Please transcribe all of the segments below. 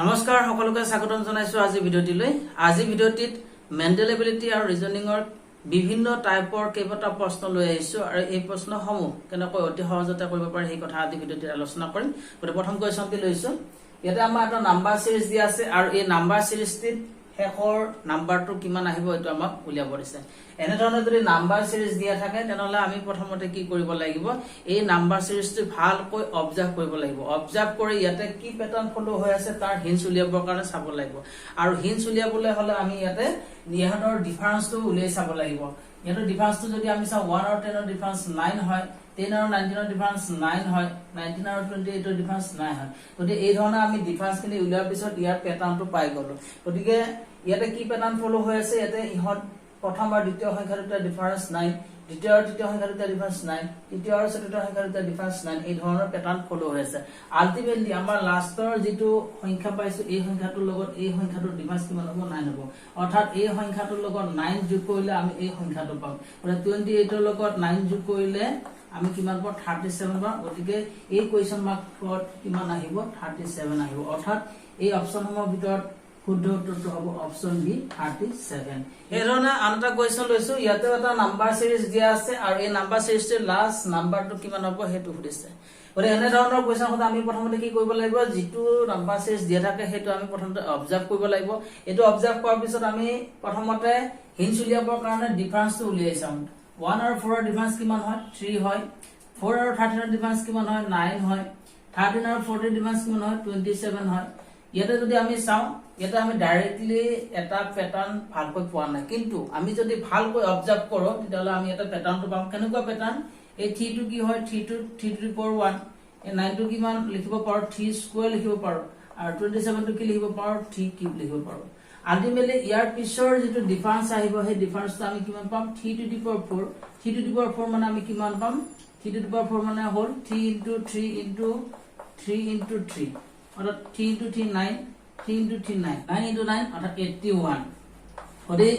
নমস্কাৰ সকলোকে স্বাগতম জনাইছো আজি ভিডিঅ'টিলৈ। আজি ভিডিঅ'টিত মেণ্টেল এবিলিটি আৰু ৰিজনিঙৰ বিভিন্ন টাইপৰ কেইবাটা প্ৰশ্ন লৈ আহিছো আৰু এই প্ৰশ্নসমূহ কেনেকৈ অতি সহজতে কৰিব পাৰি সেই কথা আজি ভিডিঅ'টিত আলোচনা কৰিম। গতিকে প্ৰথম কুৱেশ্যনটি লৈছো। ইয়াতে আমাৰ এটা নাম্বাৰ সিৰিজ দিয়া আছে আৰু এই নাম্বাৰ সিৰিজটিত শেষৰ নাম্বাৰটো কিমান আহিব এটো আমাক উলিয়াব দিছে। এনে ধৰণে যদি নাম্বাৰ সিৰিজ দিয়া থাকে তেনেহলে আমি প্ৰথমতে কি কৰিব লাগিব, এই নাম্বাৰ সিৰিজটো ভালকৈ অবজাৰ্ভ কৰিব লাগিব। অবজাৰ্ভ কৰি ইয়াতে কি প্যাটাৰ্ন ফলো হৈ আছে তাৰ হিন্স উলিয়াবৰ কাৰণে চাব লাগিব। আৰু হিন্স উলিয়াবলৈ হলে আমি ইয়াতে ইহঁতৰ ডিফাৰেন্সটো উলিয়াই চাব লাগিব। ইহঁতৰ ডিফাৰেন্সটো যদি আমি চাওঁ 1 আৰু 10 ৰ ডিফাৰেন্স 9 হয়, 10 আৰু 19 ৰ ডিফাৰেন্স 9 হয়, 19 আৰু 28 ৰ ডিফাৰেন্স 9 হয়। গতিকে এই ধৰণে আমি ডিফাৰেন্সখিনি উলিয়াৰ পিছত ইয়াৰ প্যাটাৰ্নটো পাই গলো। গতিকে ইয়াতে কি প্যাটাৰ্ন ফলো হৈ আছে, ইয়াতে ইহঁত প্ৰথম আৰু দ্বিতীয় সংখ্যা দুটা ডিফাৰেন্স 9, দ্বিতীয় আৰু তৃতীয় সংখ্যা দুটা ডিফাৰেন্স 9, তৃতীয় আৰু চতুৰ্থ সংখ্যা দুটা ডিফাৰেন্স 9। এই ধৰণৰ প্যাটাৰ্ন ফলো হৈ আছে। আলটিমেটলি আমাৰ লাষ্টৰ যিটো সংখ্যা পাইছো এই সংখ্যাটোৰ লগত এই সংখ্যাটোৰ ডিফাৰেন্স কিমান হ'ব, 9 হ'ব। অৰ্থাৎ এই সংখ্যাটোৰ লগত 9 যোগ কৰিলে আমি এই সংখ্যাটো পাম। মানে 28 ৰ লগত 9 যোগ কৰিলে আমি কিমান পাম, 37 পাম। গতিকে এই কুৱেশ্যন মাৰ্কত কিমান আহিব, 37 আহিব। অৰ্থাৎ এই অপচনসমূহৰ ভিতৰত শুদ্ধ উত্তৰটো হ'ব অপচন বি 37। এই ধৰণে আন এটা কুৱেশ্যন লৈছো। ইয়াতে এটা নাম্বাৰ সিৰিজ দিয়া আছে আৰু এই নাম্বাৰ সিৰিজটোৰ লাষ্ট নাম্বাৰটো কিমান হ'ব সেইটো সুধিছে। গতিকে এনে ধৰণৰ কুৱেশ্যন হতে আমি প্ৰথমতে কি কৰিব লাগিব, যিটো নাম্বাৰ সিৰিজ দিয়া থাকে সেইটো আমি প্ৰথমতে অবজাৰ্ভ কৰিব লাগিব। এইটো অবজাৰ্ভ কৰাৰ পিছত আমি প্ৰথমতে হিন্স উলিয়াবৰ কাৰণে ডিফাৰেন্সটো উলিয়াই চাম। 1 আৰু 4 ৰ ডিফাৰেন্স কিমান হয়, 3 হয়। 4 আৰু 13 ৰ ডিফাৰেন্স কিমান হয়, 9 হয়। 13 আৰু 14 ৰ ডিফাৰেন্স কিমান হয়, 27 হয়। ইয়াতে যদি আমি চাওঁ, ইয়াতে আমি ডাইৰেক্টলি এটা প্যাটাৰ্ন ভালকৈ পোৱা নাই, কিন্তু আমি যদি ভালকৈ অবজাৰ্ভ কৰো তেতিয়াহলে আমি এটা প্যাটাৰ্নটো পাম। কেনেকুৱা প্যাটাৰ্ন, এই 3 টো কি হয়, 3 to the power 1, এই 9 টো কিমান লিখিব পাৰো, 3 স্কয়াৰ লিখিব পাৰো, আৰু 27 টো কি লিখিব পাৰো, 3 কিউব লিখিব পাৰো। আলটিমেটলি ইয়াৰ পিছৰ যিটো ডিফাৰেন্স আহিব সেই ডিফাৰেন্সটো আমি কিমান পাম, 3 to the power 4। 3 to the power 4 মানে আমি কিমান পাম, 3 to the power 4 মানে হল 3 into 3 into 3 into 3, অর্থাৎ 3 into 3 9, 3 into 3 9, 9 into 9 অর্থাৎ 81। গতিকে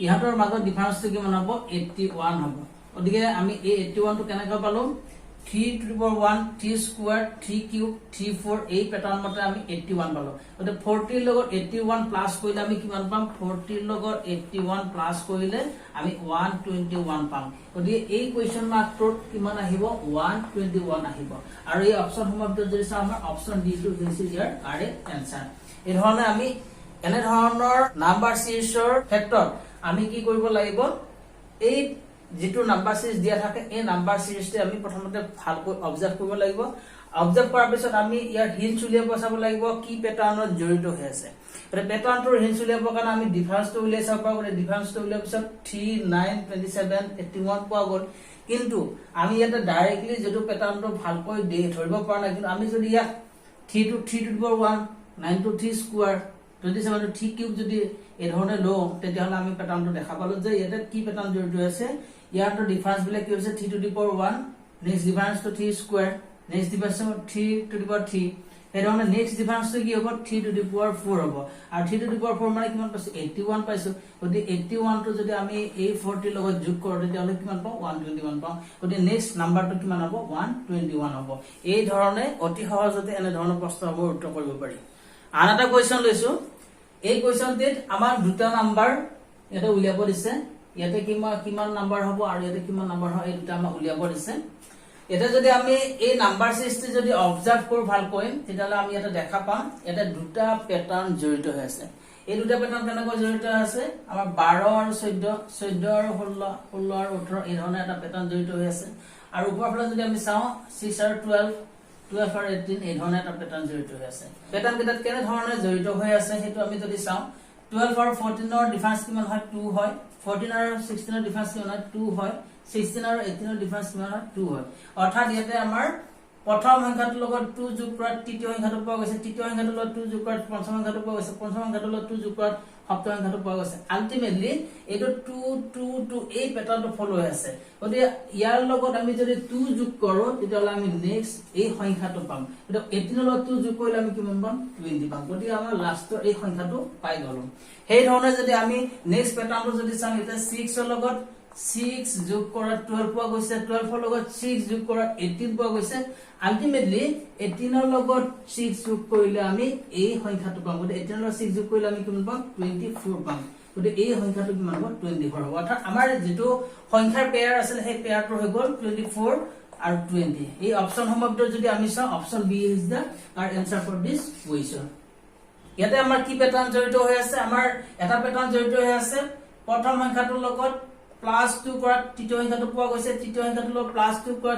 ইহঁতৰ মাজত ডিফাৰেন্সটো কিমান হ'ব, 81 হ'ব। গতিকে আমি এই 81 টো কেনেকৈ পালো, 3 to the power 1, 3 square, 3 cube, 3 4, এই প্যাটাৰ্ন মতে আমি 81 পালো। গতিকে 40 ৰ লগত 81 প্লাস কৰিলে আমি কিমান পাম, 40 ৰ লগত 81 প্লাস কৰিলে আমি 121 পাম। গতিকে এই কুৱেশ্যন মাৰ্কটোত কিমান আহিব, 121 আহিব। আৰু এই অপচন সমূহত যদি চাওঁ আমাৰ অপচন ডি টো হৈছে ইয়াৰ কাৰেক্ট এনসাৰ। এই ধৰণে আমি এনে ধৰণৰ নাম্বাৰ সিৰিজৰ ক্ষেত্ৰত আমি কি কৰিব লাগিব, এই যিটো নাম্বাৰ সিৰিজ দিয়া থাকে এই নাম্বাৰ সিৰিজটো আমি প্ৰথমতে ভালকৈ অবজাৰ্ভ কৰিব লাগিব। অবজাৰ্ভ কৰাৰ পিছত আমি ইয়াৰ হিন্স উলিয়াব চাব লাগিব কি প্যাটাৰ্নত জড়িত হৈ আছে। প্যাটাৰ্নটোৰ হিন্স উলিয়াবৰ কাৰণে আমি ডিফাৰেন্সটো উলিয়াই চাব পাৰোঁ। ডিফাৰেন্সটো উলিয়াৰ পিছত 3 9 27 81 পোৱা গ'ল। কিন্তু আমি ইয়াতে ডাইৰেক্টলি যেটো প্যাটাৰ্নটো ভালকৈ ধৰিব পৰা নাই, কিন্তু আমি যদি ইয়াত 3 to the power 1, 9 to 3 square, 27 to 3 cube যদি এই ধৰণে লওঁ তেতিয়াহলে আমি প্যাটাৰ্নটো দেখা পালো যে ইয়াতে কি প্যাটাৰ্ন জড়িত আছে। ইয়াৰটো ডিফাৰেন্স বিলাক কি হৈছে, 3 to the power 1, next difference to 3 square, next difference 3 to the power 3, এই ধৰণে নেক্সট ডিফাৰেন্সটো কি হ'ব, 3 to the power 4 হ'ব। আৰু 3 to the power 4 মানে কিমান পাইছো, 81 পাইছো। গতিকে 81 টো যদি আমি এই 40 লগত যোগ কৰো তেতিয়াহলে কিমান পাওঁ, 121 পাওঁ। গতিকে নেক্সট নাম্বাৰটো কিমান হ'ব, 121 হ'ব। এই ধৰণে অতি সহজতে এনে ধৰণৰ প্ৰশ্নবোৰ উত্তৰ কৰিব পাৰি। আন এটা কুৱেশ্যন লৈছো। এই কুৱেশ্যনটিত আমাৰ দুটা নাম্বাৰ ইয়াতে উলিয়াব দিছে। ইয়াতে কিমান নাম্বাৰ হ'ব আৰু ইয়াতে কিমান নাম্বাৰ হয় এই দুটা আমাক উলিয়াব দিছে। এটা যদি আমি এই নাম্বাৰ সিৰিজটো যদি অবজাৰ্ভ কৰো ভালকৈ তেতিয়াহলে আমি ইয়াতে দেখা পাম এটা দুটা প্যাটাৰ্ন জড়িত হৈ আছে। এই দুটা প্যাটাৰ্ন কেনেকৈ জড়িত আছে, আমাৰ 12 আৰু 14, 14 আৰু 16, 16 আৰু 18 এই ধৰণে এটা প্যাটাৰ্ন জড়িত হৈ আছে। আৰু ওপৰৰ ফালে যদি আমি চাওঁ 6 আৰু 12, 12 আৰু 18 এই ধৰণে এটা প্যাটাৰ্ন জড়িত হৈ আছে। প্যাটাৰ্ন কেইটাত কেনে ধৰণে জড়িত হৈ আছে সেইটো আমি যদি চাওঁ, 12 আৰু 14 ৰ ডিফাৰেন্স কিমান হয়, 2 হয়। 14 আৰু 16 ৰ ডিফাৰেন্স কিমান হয়, 2 হয়। 16 আৰু 18 ৰ ডিফাৰেন্স কিমান হয়, 2 হয়। অৰ্থাৎ ইয়াতে আমাৰ প্ৰথম সংখ্যাটোৰ লগত 2 যোগ কৰাত তৃতীয় সংখ্যাটো পোৱা গৈছে, তৃতীয় সংখ্যাটোৰ লগত 2 যোগ কৰাত পঞ্চম সংখ্যাটো পোৱা গৈছে, পঞ্চম সংখ্যাটোৰ লগত 2 যোগ কৰাত সপ্তম সংখ্যাটো পোৱা গৈছে। আলটিমেটলি এইটো 2 2 2 এই প্যাটাৰ্নটো ফলো হৈ আছে। গতিকে ইয়াৰ লগত আমি যদি 2 যোগ কৰো তেতিয়াহলে আমি নেক্সট এই সংখ্যাটো পাম। কিন্তু 18 ৰ লগত 2 যোগ কৰিলে আমি কিমান পাম, 20 পাম। গতিকে আমাৰ লাষ্টৰ এই সংখ্যাটো পাই গলো। সেই ধৰণে যদি আমি নেক্সট প্যাটাৰ্নটো যদি চাওঁ, এটা 6 ৰ লগত 6 যোগ কৰা 12 পোৱা গৈছে 12 ৰ লগত 6 যোগ কৰা 18 পোৱা গৈছে আলটিমেটলি 18 ৰ লগত 6 যোগ কৰিলে আমি এই সংখ্যাটো পাম গতিকে 18 ৰ লগত 6 যোগ কৰিলে আমি কিমান পাম 24 পাম গতিকে এই সংখ্যাটো কিমান হ'ব 24 হ'ব অৰ্থাৎ আমাৰ যেটো সংখ্যাৰ পেয়াৰ আছিল সেই পেয়াৰটো হৈ গ'ল 24 আৰু 20 এই অপচন সমূহৰ ভিতৰত যদি আমি চাওঁ option B is the our answer for this question ইয়াতে আমাৰ কি প্যাটাৰ্ন জড়িত হৈ আছে আমাৰ এটা প্যাটাৰ্ন জড়িত হৈ আছে প্ৰথম সংখ্যাটোৰ লগত +2 কৰা তৃতীয় সংখ্যাটো পোৱা গৈছে তৃতীয় সংখ্যাটোৰ লগত +2 কৰা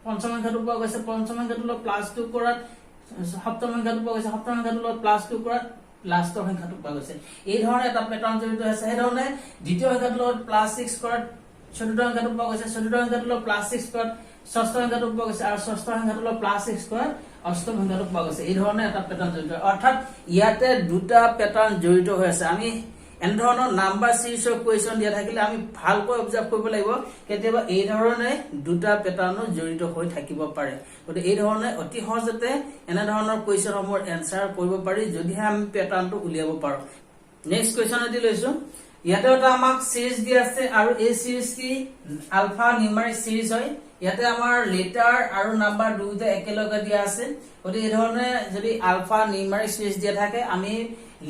পঞ্চম সংখ্যাটো পোৱা গৈছে পঞ্চম সংখ্যাটোৰ লগত +2 কৰা সপ্তম সংখ্যাটো পোৱা গৈছে সপ্তম সংখ্যাটোৰ লগত +2 কৰা লাষ্টৰ সংখ্যাটো পোৱা গৈছে এই ধৰণে এটা প্যাটাৰ্ন জড়িত হৈ আছে এই ধৰণে দ্বিতীয় সংখ্যাটোৰ লগত +6 কৰা চতুৰ্থ সংখ্যাটো পোৱা গৈছে চতুৰ্থ সংখ্যাটোৰ লগত +6 কৰা ষষ্ঠ সংখ্যাটো পোৱা গৈছে আৰু ষষ্ঠ সংখ্যাটোৰ লগত +6 কৰা অষ্টম সংখ্যাটো পোৱা গৈছে এই ধৰণে এটা প্যাটাৰ্ন জড়িত অৰ্থাৎ ইয়াতে দুটা প্যাটাৰ্ন জড়িত হৈ আছে আমি এন ধৰণৰ নাম্বাৰ সিৰিজৰ কোৱেশ্চন দিয়া থাকিলে আমি ভালকৈ অবজাৰ্ভ কৰিব লাগিব কেতিয়াবা এই ধৰণে দুটা প্যাটাৰ্ন জড়িত হৈ থাকিব পাৰে গতিকে এই ধৰণে অতি সহজতে এনে ধৰণৰ কোৱেশ্চনসমূহৰ এনসাৰ কৰিব পাৰি যদিহে আমি প্যাটাৰ্নটো উলিয়াব পাৰো নেক্সট কোৱেশ্চন এটি লৈছো ইয়াতে এটা আমাক সিৰিজ দিয়া আছে আৰু এই সিৰিজটি আলফা নিউমাৰিক সিৰিজ হয় ইয়াতে আমাৰ লেটাৰ আৰু নাম্বাৰ দুইটা একেলগে দিয়া আছে গতিকে এই ধৰণে যদি আলফা নিউমাৰিক সিৰিজ দিয়া থাকে আমি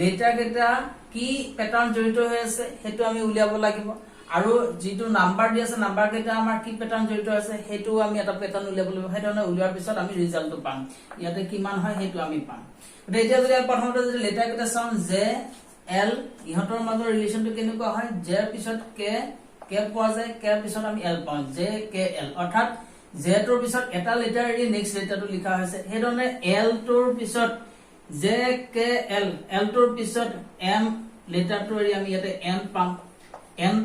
লেটাৰ কেইটা কি প্যাটাৰ্ন জড়িত হৈ আছে হেতু আমি উলিয়াব লাগিব আৰু যেটো নাম্বাৰ দিয়া আছে নাম্বাৰ কেইটা আমাৰ কি প্যাটাৰ্ন জড়িত আছে হেতু আমি এটা প্যাটাৰ্ন উলিয়াব লাগিব হেতু উলিয়াৰ পিছত আমি ৰিজাল্টটো পাম ইয়াতে কিমান হয় হেতু আমি পাম গতিকে এতিয়া যদি প্ৰথমতে যদি লেটাৰ কেইটা চাওঁ জে এল ইহতৰ মাজৰ ৰিলেচনটো কেনেকুৱা হয় জে ৰ পিছত কে কে পোৱা যায় কে ৰ পিছত আমি এল পাওঁ জে কে এল অৰ্থাৎ জে টোৰ পিছত এটা লেটাৰ এৰি নেক্সট লেটাৰটো লিখা হৈছে হেতনে এল টোৰ পিছত জে কে এল এল টোৰ পিছত এম লেটাৰটো এৰি আমি ইয়াতে এন পাম এন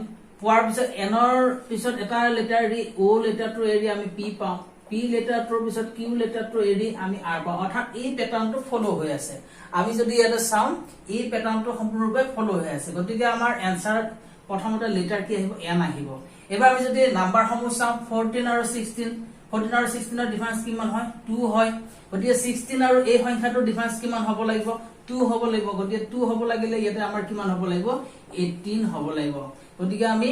পোৱাৰ পিছত এনৰ পিছত এটা লেটাৰ এৰি ও লেটাৰটো এৰি আমি পি পাম পি লেটাৰটোৰ পিছত কিউ লেটাৰটো এৰি আমি আৰ পাম অৰ্থাৎ এই প্যাটাৰ্নটো ফলো হৈ আছে আমি যদি ইয়াতে চাওঁ এই প্যাটাৰ্নটো সম্পূৰ্ণৰূপে ফলো হৈ আছে গতিকে আমাৰ এনসাৰ প্ৰথমতে লেটাৰ কি আহিব এন আহিব এবাৰ আমি যদি নাম্বাৰ সমূহ চাওঁ 14 আৰু 16 14 আৰু 16 ৰ ডিফাৰেন্স কিমান হয় 2 হয় গতিকে 16 আৰু এই সংখ্যাটোৰ ডিফাৰেন্স কিমান হ'ব লাগিব 2 হ'ব লাগিব গতিকে 2 হ'ব লাগিলে ইয়াতে আমাৰ কিমান হ'ব লাগিব 18 হ'ব লাগিব গতিকে আমি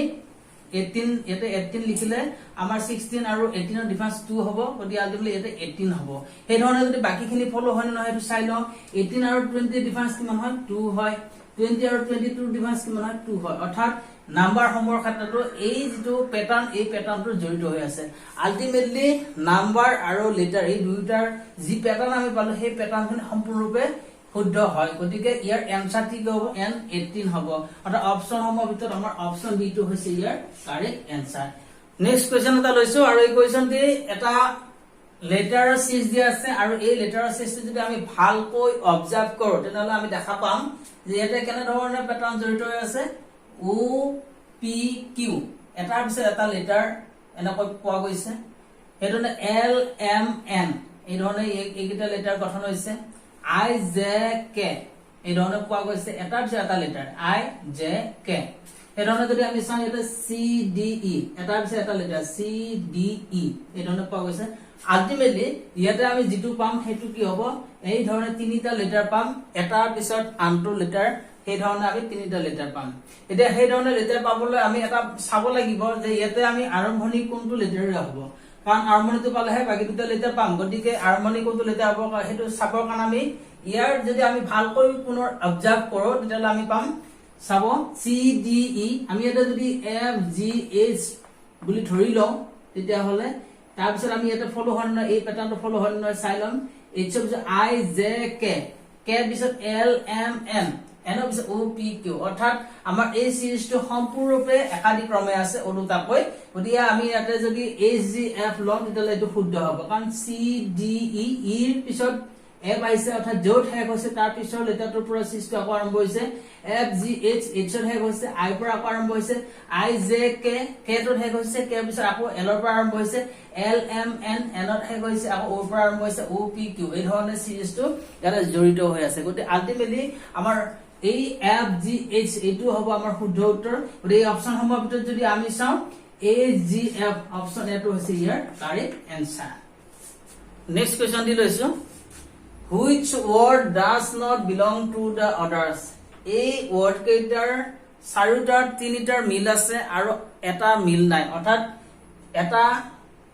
18 ইয়াতে 18 লিখিলে আমাৰ 16 আৰু 18 ৰ ডিফাৰেন্স 2 হ'ব গতিকে আলটিমেটলি ইয়াতে 18 হ'ব এই ধৰণে যদি বাকিখিনি ফলো হয় নহয় হেতু চাই লওঁ 18 আৰু 20 ৰ ডিফাৰেন্স কিমান হয় 2 হয় 20 আৰু 22 ৰ ডিফাৰেন্স কিমান হয় 2 হয় অৰ্থাৎ নাম্বাৰ সমূহৰ ক্ষেত্ৰতো এই যেটো প্যাটাৰ্ন এই প্যাটাৰ্নটো জড়িত হৈ আছে আলটিমেটলি নাম্বাৰ আৰু লেটাৰ এই দুইটাৰ যি প্যাটাৰ্ন আমি পালো সেই প্যাটাৰ্নখিনি সম্পূৰ্ণৰূপে শুদ্ধ হয় গতিকে ইয়াৰ এনসাৰ কি হ'ব n 18 হ'ব অৰ্থাৎ অপচন সমূহৰ ভিতৰত আমাৰ অপচন বি টো হৈছে ইয়াৰ কাৰেক্ট এনসাৰ নেক্সট কোৱেশ্চন এটা লৈছো আৰু এই কোৱেশ্চনটি এটা লেটাৰৰ সিৰিজ দিয়া আছে আৰু এই লেটাৰৰ সিৰিজটো যদি আমি ভালকৈ অবজাৰ্ভ কৰো তেনহলে আমি দেখা পাম যে ইয়াতে কেনে ধৰণৰ প্যাটাৰ্ন জড়িত হৈ আছে ও পি কিউ এটাৰ পিছত এটা লেটাৰ এনেকৈ পোৱা গৈছে হেতুনে এল এম এন এই ধৰণে এইকেইটা লেটাৰ গঠন হৈছে আই জে কে এই ধৰণে পোৱা গৈছে এটাৰ পিছত এটা লেটাৰ আই জে কে এই ধৰণে যদি আমি চাওঁ এটা সি ডি ই এটাৰ পিছত এটা লেটাৰ সি ডি ই এই ধৰণে পোৱা গৈছে আলটিমেটলি ইয়াতে আমি যেটো পাম হেতু কি হ'ব এই ধৰণে তিনিটা লেটাৰ পাম এটাৰ পিছত আনটো লেটাৰ এই ধৰণে আমি তিনিটা লেটাৰ পাম এতিয়া এই ধৰণে লেটাৰ পাবলৈ আমি এটা চাব লাগিব যে ইয়াতে আমি আৰম্ভণি কোনটো লেটাৰ হ'ব কাৰণ আৰম্ভণিটো পালেহে বাকি দুটা লেটাৰ পাম গতিকে আৰম্ভণি কোনটো লেটাৰ হ'ব হেতু চাবৰ কাৰণে আমি ইয়াৰ যদি আমি ভালকৈ পুনৰ অবজাৰ্ভ কৰো তেতিয়ালে আমি পাম চাব সি ডি ই আমি এটা যদি এফ জি এইচ বুলি ধৰি লওঁ তেতিয়া হলে তাৰ পিছত আমি এটা ফলো হয় না এই প্যাটাৰ্নটো ফলো হয় না চাই লম H of I J K K পিছত এল এম এন এনৰ পিছত ও পি কিউ অৰ্থাৎ আমাৰ এই সিৰিজটো সম্পূৰ্ণৰূপে একাধিক ক্ৰমে আছে অনুতাকৈ গতিকে আমি ইয়াতে যদি এইচ জি এফ লওঁ তেতিয়ালে এটো শুদ্ধ হ'ব কাৰণ সি ডি ই ইৰ পিছত এফ আহিছে অৰ্থাৎ য'ত শেষ হৈছে তাৰ পিছৰ লেটাৰটোৰ পৰা সিৰিজটো আকৌ আৰম্ভ হৈছে এফ জি এইচ এইচৰ শেষ হৈছে আই পৰা আকৌ আৰম্ভ হৈছে আই জে কে কে টোৰ শেষ হৈছে কে পিছত আকৌ এলৰ পৰা আৰম্ভ হৈছে এল এম এন এনত শেষ হৈছে আকৌ ওৰ পৰা আৰম্ভ হৈছে ও পি কিউ এই ধৰণে সিৰিজটো ইয়াতে জড়িত হৈ আছে গতিকে আলটিমেটলি আমাৰ এই এফ জি এইচ এইটো হ'ব আমাৰ শুদ্ধ উত্তৰ গতিকে এই অপচন সমূহৰ ভিতৰত যদি আমি চাওঁ এ জি এফ অপচন এটো হৈছে ইয়াৰ কাৰেক্ট এনসাৰ নেক্সট কোৱেশ্চন দি লৈছো which word does not belong to the others এই ওয়ার্ড কেইটাৰ চাৰিটাৰ তিনিটাৰ মিল আছে আৰু এটা মিল নাই অৰ্থাৎ এটা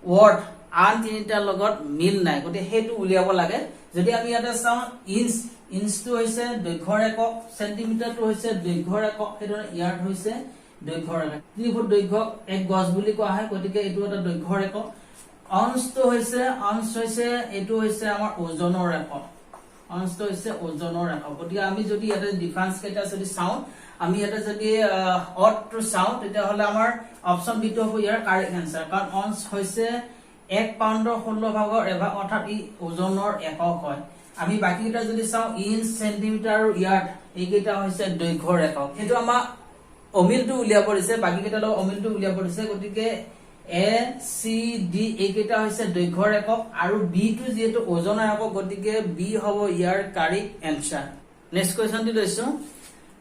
ওয়াৰ্ড আন তিনিটাৰ লগত মিল নাই গতে হেতু উলিয়াব লাগে যদি আমি ইয়াতে চাও ইঞ্চ ইঞ্চটো হৈছে দৈৰ্ঘ্যৰ একক সেন্টিমিটাৰটো হৈছে দৈৰ্ঘ্যৰ একক হেতু ইয়াৰ্ড হৈছে দৈৰ্ঘ্যৰ একক 3 ফুট দৈৰ্ঘ্য এক গজ বুলি কোৱা হয় গতিকে এটো এটা দৈৰ্ঘ্যৰ একক অংশটো হৈছে এটো হৈছে আমাৰ ওজনৰ একক অংশটো হৈছে ওজনৰ একক গতিকে আমি যদি ইয়াতে ডিফাৰেন্স কেইটা যদি চাও আমি ইয়াতে যদি অড টু চাও তেতিয়া হলে আমাৰ অপচন বি টো হ'ব ইয়াৰ কাৰেক্ট আনসাৰ কাৰণ অংশ হৈছে 1 পাউণ্ডৰ 16 ভাগৰ এভাগ অৰ্থাৎ ই ওজনৰ একক হয় আমি বাকিটা যদি চাও ইঞ্চ সেন্টিমিটাৰ আৰু ইয়াৰ্ড এইকেইটা হৈছে দৈৰ্ঘ্যৰ একক হেতু আমাৰ অমিলটো উলিয়া পৰিছে বাকিকেইটা লগ অমিলটো উলিয়া পৰিছে গতিকে এ সি ডি এইকেইটা হৈছে দৈৰ্ঘ্যৰ একক আৰু বি টো যেটো ওজনৰ একক গতিকে বি হ'ব ইয়াৰ কাৰেক্ট আনসাৰ নেক্সট কোৱেশ্চনটো লৈছো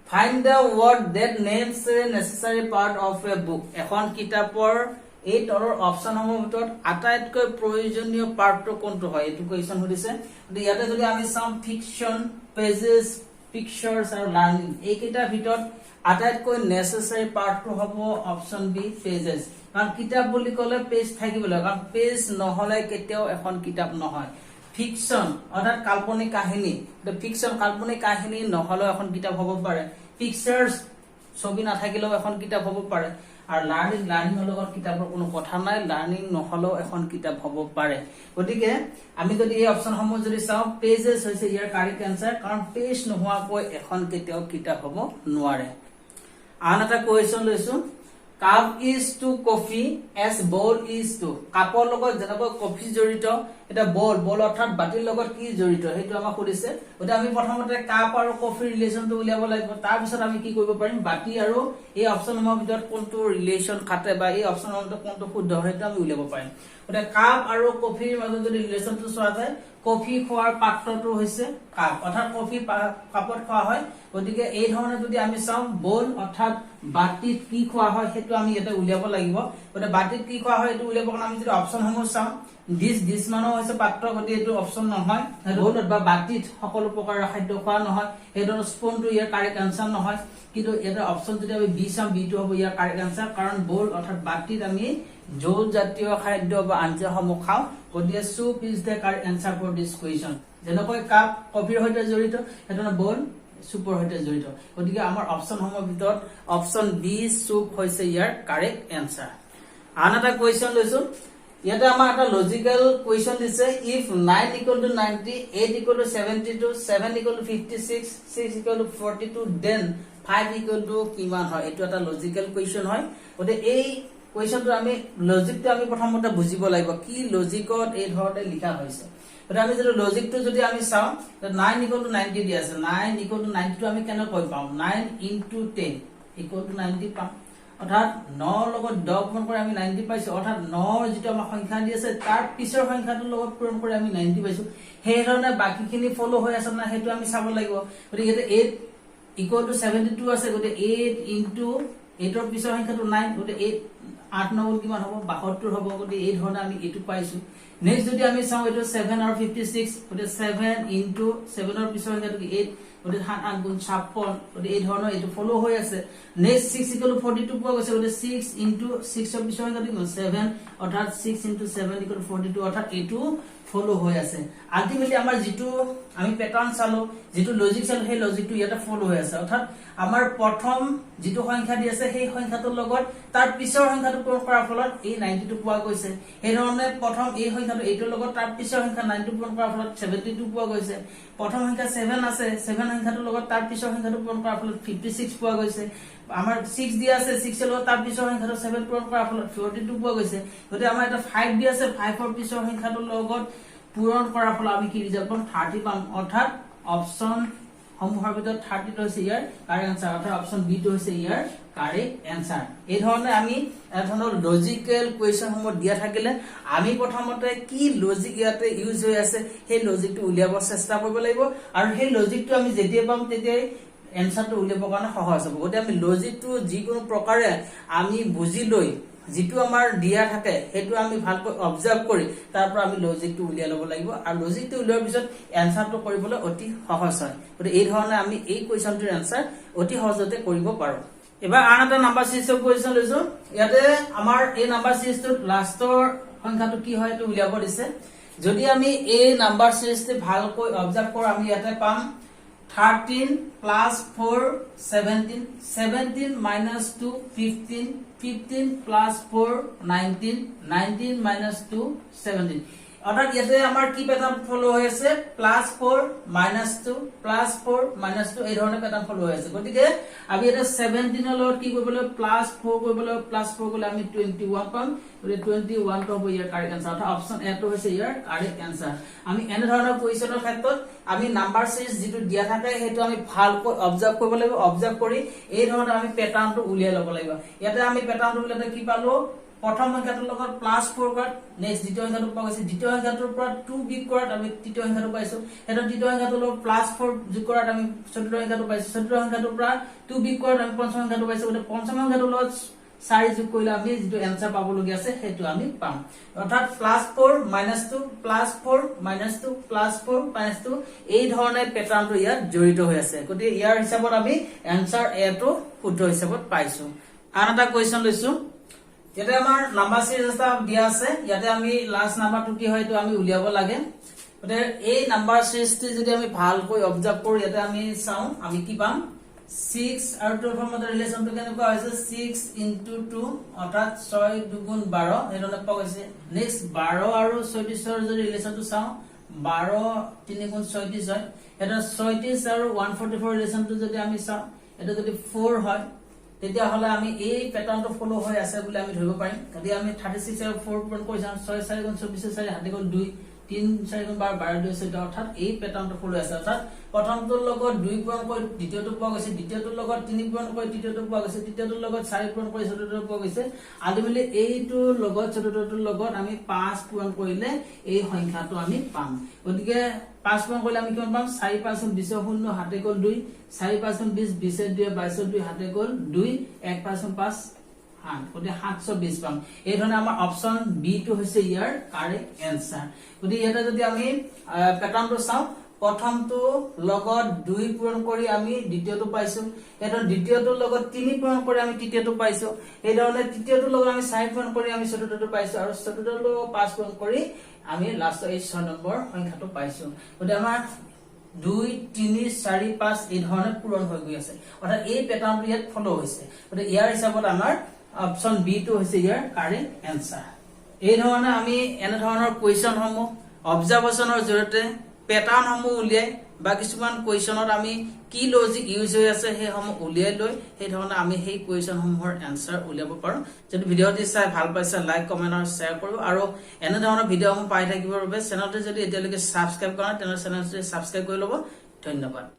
find the word that names a necessary part of a book এখন কিতাপৰ এই তলৰ অপচনসমূহৰ ভিতৰত আটাইতকৈ প্ৰয়োজনীয় পাৰ্টটো কোনটো হয় এইটো কোৱেশ্চন সুধিছে গতিকে ইয়াতে যদি আমি চাম ফিকশন পেজেস পিকচাৰ্স আৰু লাৰ্নিং এইকেইটাৰ ভিতৰত আটাইতকৈ নেসেসাৰি পাৰ্টটো হ'ব অপচন বি পেজেস কাৰণ কিতাপ বুলি ক'লে পেজ থাকিব লাগে কাৰণ পেজ নহলে কেতিয়াও এখন কিতাপ নহয় ফিকশন অৰ্থাৎ কাল্পনিক কাহিনী ফিকশন কাল্পনিক কাহিনী নহলে এখন কিতাপ হ'ব পাৰে পিকচাৰ্স ছবি নাথাকিলেও এখন কিতাপ হ'ব পাৰে আৰু লাৰ্নিং লগত কিতাপৰ কোনো কথা নাই লাৰ্নিং নহলেও এখন কিতাপ হ'ব পাৰে গতিকে আমি যদি এই অপচনসমূহ যদি চাও পেজেস হৈছে ইয়াৰ কাৰেক্ট আনসাৰ কাৰণ পেজ নোহোৱাকৈ এখন কেতিয়াও কিতাপ হ'ব নোৱাৰে আন এটা কোৱেশ্চন লৈছো cup is to coffee as ball is to কাপৰ লগত যেনেকৈ কফি জড়িত এটা বল অৰ্থাৎ বাটিৰ লগত কি জড়িত হেতু আমাক সুধিছে গতিকে আমি প্ৰথমতে কাপ আৰু কফি ৰিলেচনটো উলিয়াব লাগিব তাৰ পিছত আমি কি কৰিব পাৰিম বাটি আৰু এই অপচনসমূহৰ ভিতৰত কোনটো ৰিলেচন খাতে বা এই অপচনৰ ভিতৰত কোনটো শুদ্ধ হেতু আমি উলিয়াব পাৰিম গতিকে কাপ আৰু কফিৰ মাজত যদি ৰিলেচনটো চোৱা যায় কফি খোৱাৰ পাত্ৰটো হৈছে কাপ অৰ্থাৎ কফি কাপত খোৱা হয় গতিকে এই ধৰণে যদি আমি চাও বল অৰ্থাৎ বাটিত কি খোৱা হয় হেতু আমি এটা উলিয়াব লাগিব গতিকে বাটিত কি খোৱা হয় এটো উলিয়াব কাৰণ আমি যদি অপচনসমূহ চাও দিস মানো হৈছে পাত্ৰ গতি এটো অপচন নহয় বলত বা বাটিত সকলো প্ৰকাৰৰ খাদ্য খোৱা নহয় এটো স্পুনটো ইয়াৰ কাৰেক্ট আনসাৰ নহয় কিন্তু এটা অপচন যদি আমি বি চাম বি টো হ'ব ইয়াৰ কাৰেক্ট আনসাৰ কাৰণ বল অৰ্থাৎ বাটিত আমি জোল জাতীয় খাদ্য বা আঞ্জাসমূহ খাও গতিকে soup is the correct answer for this question যেনেকৈ কাপ কফিৰ সৈতে জড়িত হেতু বল সুপৰ সৈতে জড়িত গতিকে আমাৰ অপচনসমূহৰ ভিতৰত অপচন বি soup হৈছে ইয়াৰ কাৰেক্ট আনসাৰ আন এটা কোৱেশ্চন লৈছো ইয়াতে আমাৰ এটা লজিক্যাল কোৱেশ্চন দিছে if 9 = 90 8 = 72 7 = 56 6 = 42 then 5 কিমান হয় এটো এটা লজিক্যাল কোৱেশ্চন হয় গতিকে এই কোৱেশ্চনটো আমি লজিকটো আমি প্ৰথমতে বুজিব লাগিব কি লজিকত এই ধৰণে লিখা হৈছে গতিকে আমি যদি লজিকটো যদি আমি চাও 9 = 90 দি আছে 9 = 90 টো আমি কেনেকৈ পাম 9 * 10 = 90 পাম অৰ্থাৎ 9 লগত 10 পূৰণ কৰি আমি 90 পাইছো অৰ্থাৎ 9 যেটো আমাৰ সংখ্যা দি আছে তাৰ পিছৰ সংখ্যাটোৰ লগত পূৰণ কৰি আমি 90 পাইছো সেই ধৰণে বাকিখিনি ফলো হৈ আছে না হেতু আমি চাব লাগিব গতিকে 8 = 72 আছে গতিকে 8 * 8ৰ পিছৰ সংখ্যাটো 9 গতিকে 8 9 কিমান হ'ব 72 হ'ব গতিকে এই ধৰণে আমি এটো পাইছো নেক্সট যদি আমি চাও এটো 7 আৰু 56 গতিকে 7 * 7ৰ পিছৰ সংখ্যাটো 8 গতিকে 7 8 গুণ 56 গতিকে এই ধৰণৰ এটো ফলো হৈ আছে নেক্সট 6 = 42 পোৱা গৈছে গতিকে 6 * 6ৰ পিছৰ সংখ্যাটো 7 অৰ্থাৎ 6 * 7 = 42 অৰ্থাৎ এটো ফলো হৈ আছে আলটিমেটলি আমাৰ যেটো আমি প্যাটাৰ্ন চালো যেটো লজিক চালো সেই লজিকটো ইয়াতে ফলো হৈ আছে অৰ্থাৎ আমাৰ প্ৰথম যেটো সংখ্যা দি আছে সেই সংখ্যাটোৰ লগত তাৰ পিছৰ সংখ্যাটো পূৰণ কৰাৰ ফলত এই 90 টো পোৱা গৈছে এই ধৰণে প্ৰথম এই সংখ্যাটো এইটোৰ লগত তাৰ পিছৰ সংখ্যা 90 পূৰণ কৰাৰ ফলত 72 পোৱা গৈছে প্ৰথম সংখ্যা 7 আছে 7 সংখ্যাটোৰ লগত তাৰ পিছৰ সংখ্যাটো পূৰণ কৰাৰ ফলত 56 পোৱা গৈছে আমাৰ 6 দি আছে 6 ৰ লগত তাৰ পিছৰ সংখ্যাটো 7 পূৰণ কৰাৰ ফলত 42 পোৱা গৈছে গতিকে আমাৰ এটা 5 দি আছে 5 ৰ পিছৰ সংখ্যাটোৰ লগত পূৰণ কৰাৰ ফলত আমি কি ৰিজাল্ট পাম 30 পাম অৰ্থাৎ অপচন সমূহৰ ভিতৰত 30 টো হৈছে ইয়াৰ কাৰেক্ট আনসাৰ অৰ্থাৎ অপচন বি টো হৈছে ইয়াৰ কাৰেক্ট আনসাৰ এই ধৰণে আমি এধৰণৰ লজিক্যাল কোৱেশ্চন সমূহ দিয়া থাকিলে আমি প্ৰথমতে কি লজিক ইয়াতে ইউজ হৈ আছে সেই লজিকটো উলিয়াব চেষ্টা কৰিব লাগিব আৰু সেই লজিকটো আমি যেতিয়া পাম তেতিয়া এনসাৰটো উলিয়াবৰ কাৰণে সহজ হ'ব গতিকে আমি লজিকটো যিকোনো প্ৰকাৰে আমি বুজি লৈ যেটো আমাৰ দিয়া থাকে হেতু আমি ভালকৈ অবজাৰ্ভ কৰি তাৰ পৰা আমি লজিকটো উলিয়া ল'ব লাগিব আৰু লজিকটো উলিয়াৰ পিছত এনসাৰটো কৰিবলৈ অতি সহজ হয় গতিকে এই ধৰণে আমি এই কোৱেশ্চনটোৰ এনসাৰ অতি সহজতে কৰিব পাৰো এবাৰ আন এটা নাম্বাৰ সিৰিজৰ কুৱেশ্যন লৈছো ইয়াতে আমাৰ এই নাম্বাৰ সিৰিজটোত লাষ্টৰ সংখ্যাটো কি হয় এইটো উলিয়াব দিছে যদি আমি এই নাম্বাৰ সিৰিজটো ভালকৈ অবজাৰ্ভ কৰো আমি ইয়াতে পাম 13 plus 4 17 17 minus 2 15 15 plus 4 19 19 minus 2 17 অর্থাৎ ইয়াতে আমাৰ কি প্যাটাৰ্ন ফলো হৈ আছে +4 -2 +4 -2 এই ধৰণৰ প্যাটাৰ্ন ফলো হৈ আছে গতিকে আমি এটা 17 লগত কি কৰিবলৈ +4 কৰিবলৈ +4 গলে আমি 21 পাম গতিকে 21 টো হ'ব ইয়াৰ কাৰেক্ট আনসাৰ অৰ্থাৎ অপচন এ টো হৈছে ইয়াৰ কাৰেক্ট আনসাৰ আমি এনে ধৰণৰ কুৱেশ্যনৰ ক্ষেত্ৰত আমি নাম্বাৰ সিৰিজ যেটো দিয়া থাকে হেতু আমি ভালকৈ অবজাৰ্ভ কৰিব লাগিব অবজাৰ্ভ কৰি এই ধৰণৰ আমি প্যাটাৰ্নটো উলিয়াই ল'ব লাগিব ইয়াতে আমি প্যাটাৰ্নটো উলিয়াতে কি পালো প্ৰথম সংখ্যাটোৰ লগত +4 কৰাত নেক্সট দ্বিতীয় সংখ্যাটো পোৱা গৈছে দ্বিতীয় সংখ্যাটোৰ পৰা 2 বিগ কৰাত আমি তৃতীয় সংখ্যাটো পাইছো এটা তৃতীয় সংখ্যাটোৰ লগত +4 যোগ কৰাত আমি চতুৰ্থ সংখ্যাটো পাইছো চতুৰ্থ সংখ্যাটোৰ পৰা 2 বিগ কৰাত আমি পঞ্চম সংখ্যাটো পাইছো গতিকে পঞ্চম সংখ্যাটোৰ লগত 4 যোগ কৰিলে আমি যেটো এনসাৰ পাবলগীয়া আছে হেতু আমি পাম অৰ্থাৎ +4 -2 +4 -2 +4 -2 এই ধৰণে প্যাটাৰ্নটো ইয়াত জড়িত হৈ আছে গতিকে ইয়াৰ হিচাপত আমি এনসাৰ এ টো শুদ্ধ হিচাপত পাইছো আন এটা কোৱেশ্যন লৈছো ইয়াতে আমাৰ নাম্বাৰ সিৰিজ এটা দিয়া আছে ইয়াতে আমি লাষ্ট নাম্বাৰটো কি হয় তো আমি উলিয়াব লাগে গতে এই নাম্বাৰ সিৰিজটো যদি আমি ভালকৈ অবজাৰ্ভ কৰো ইয়াতে আমি চাও আমি কি পাম 6 আৰু 2 ফৰ্মত ৰিলেচনটো কেনেকুৱা হৈছে 6 into 2 অৰ্থাৎ 6 2 12 এৰনে পোৱা গৈছে নেক্সট 12 আৰু 36 ৰ যদি ৰিলেচনটো চাও 12 3 36 হয় এটা 36 আৰু 144 ৰিলেচনটো যদি আমি চাও এটা যদি 4 হয় তেতিয়া হলে আমি এই প্যাটাৰ্নটো ফলো হৈ আছে বুলি আমি ধৰিব পাৰিম যদি আমি 36 আৰু 4 পূৰণ কৰি যাম 6 4 24 4 হাতে গল 2 3 4 12 2 14 অৰ্থাৎ এই প্যাটাৰ্নটো ফলো আছে অৰ্থাৎ প্ৰথমটোৰ লগত 2 পূৰণ কৰি দ্বিতীয়টো পোৱা গৈছে দ্বিতীয়টোৰ লগত 3 পূৰণ কৰি তৃতীয়টো পোৱা গৈছে তৃতীয়টোৰ লগত 4 পূৰণ কৰি চতুৰ্থটো পোৱা গৈছে আলটিমেটলি এইটোৰ লগত চতুৰ্থটোৰ লগত আমি 5 পূৰণ কৰিলে এই সংখ্যাটো আমি পাম গতিকে 5 পূৰণ কৰিলে আমি কিমান পাম 4 5 20 0 হাতে গল 2 4 5 20 20 2 22 2 হাতে গল 2 1 5 5 8 গতিকে 720 পাম এই ধৰণে আমাৰ অপচন বি টো হৈছে ইয়াৰ কাৰেক্ট এনসাৰ গতিকে এটা যদি আমি প্যাটাৰ্নটো চাও প্ৰথমটো লগত 2 পূৰণ কৰি আমি দ্বিতীয়টো পাইছো এটা দ্বিতীয়টোৰ লগত 3 পূৰণ কৰি আমি তৃতীয়টো পাইছো এই ধৰণে তৃতীয়টোৰ লগত আমি 4 পূৰণ কৰি আমি চতুৰ্থটো পাইছো আৰু চতুৰ্থটোৰ লগত 5 পূৰণ কৰি আমি লাষ্ট এই 6 নম্বৰ সংখ্যাটো পাইছো গতিকে আমাৰ 2 3 4 5 এই ধৰণে পূৰণ হৈ গৈ আছে অৰ্থাৎ এই প্যাটাৰ্নটো ইয়াত ফলো হৈছে গতিকে ইয়াৰ হিচাপত আমাৰ অপচন বি টো হৈছে ইয়াৰ কাৰেক্ট এনসাৰ এই ধৰণে আমি এনে ধৰণৰ কুৱেশ্যন সমূহ অবজাৰভেশনৰ জৰিয়তে প্যাটাৰ্ন সমূহ উলিয়াই বা কিছুমান কুৱেশ্যনত আমি কি লজিক ইউজ হৈ আছে সেই সমূহ উলিয়াই লৈ সেই ধৰণে আমি সেই কুৱেশ্যন সমূহৰ এনসাৰ উলিয়াব পাৰো যদি ভিডিঅ'টি চাই ভাল পাইছে লাইক কমেন্ট আৰু শেয়াৰ কৰিব আৰু এনে ধৰণৰ ভিডিঅ'সমূহ পাই থাকিবৰ বাবে চেনেলটো যদি এতিয়ালৈকে সাবস্ক্ৰাইব কৰা তেনে চেনেলটো সাবস্ক্ৰাইব কৰি ল'ব ধন্যবাদ